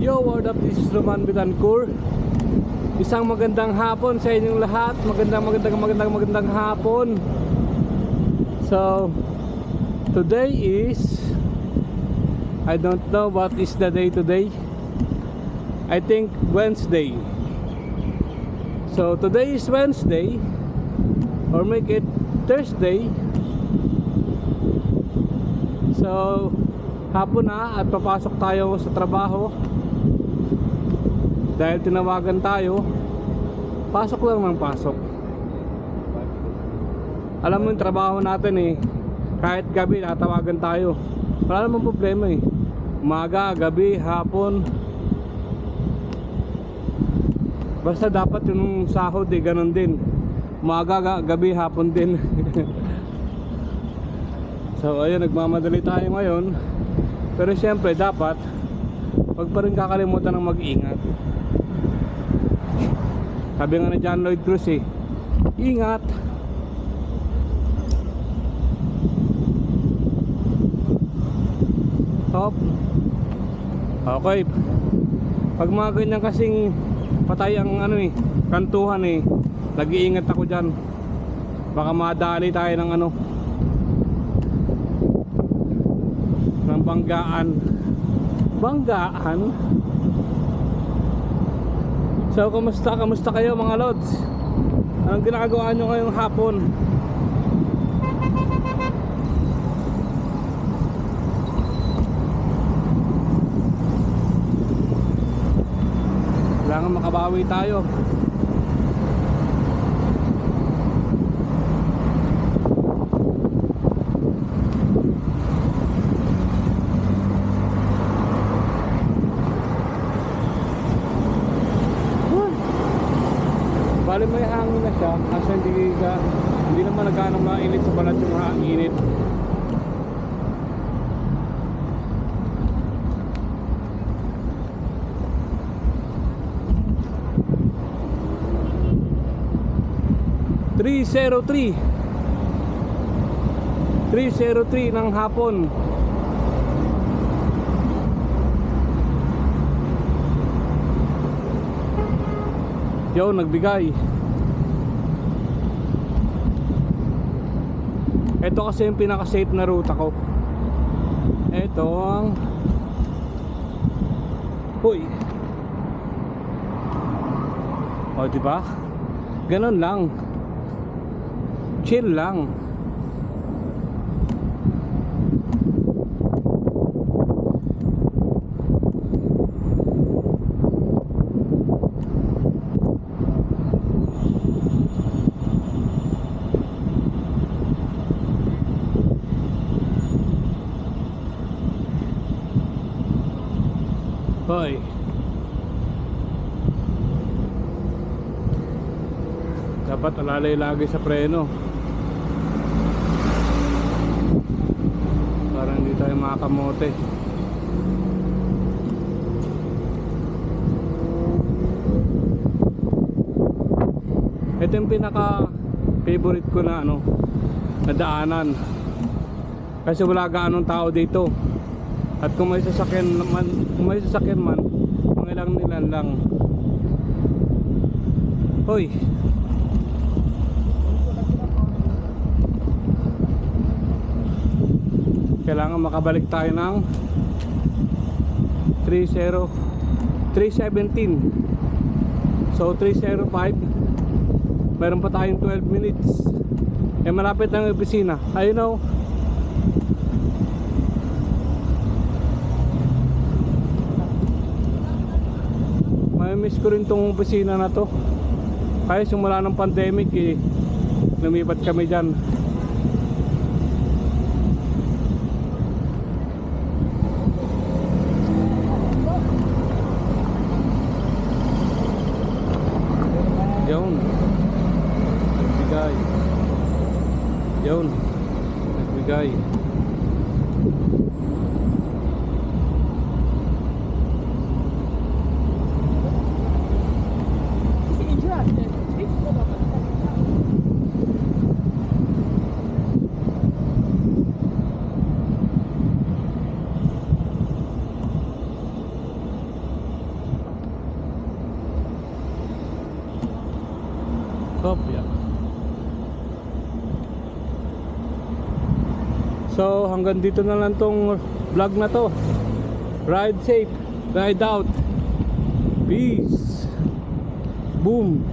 Yo, what up? This is Roman Bitancourt. Isang magandang hapon sa inyong lahat. Magandang hapon. So, today is, I don't know what is the day today. I think Wednesday. So, today is Wednesday, or make it Thursday. So, hapon na at papasok tayo sa trabaho. Dahil tinawagan tayo, pasok lang ng pasok. Alam mo yung trabaho natin eh, kahit gabi natawagan tayo, wala namang problema eh. Umaga, gabi, hapon, basta dapat yung sahod eh, ganun din. Umaga, gabi, hapon din. So ayun, nagmamadali tayo ngayon. Pero siyempre dapat wag pa rin kakalimutan ng mag-ingat. Sabi nga ni John Lloyd Cruz eh, ingat. Hop. Okay. Pag mga ganyan kasing patay ang ano eh, kantuhan eh, nag-iingat ako dyan. Baka madali tayo ng ano, ng banggaan. So, kamusta kayo mga lods? Anong ginagawa nyo ngayong hapon? Kailangan makabawi tayo. Bali may hangin na siya, kasi hindi naman nagano mainit sa balat yung hangin. $303 ng hapon. Yo, nagbigay. Ito kasi yung pinaka-safe na ruta ko. Ito ang Hoy. O, diba? Ganun lang. Chill lang. Hoy. Dapat alalay lagi sa preno para hindi tayo makakamote. Ito yung pinaka favorite ko na ano, na daanan, kasi wala gaanong tao dito. At kung may sasakyan man, mga ilang nilan lang. Hoy. Kailangan makabalik tayo ng 317. So 305. Meron pa tayong 12 minutes. Eh malapit na ang opisina. I know. Miss ko rin tong opisina na to. Kaya simula ng pandemic eh, lumipat kami dyan. Yun. Nagbigay. Yun. Nagbigay. Yeah. So hanggang dito na lang tong vlog na to. Ride safe, ride out. Peace. Boom.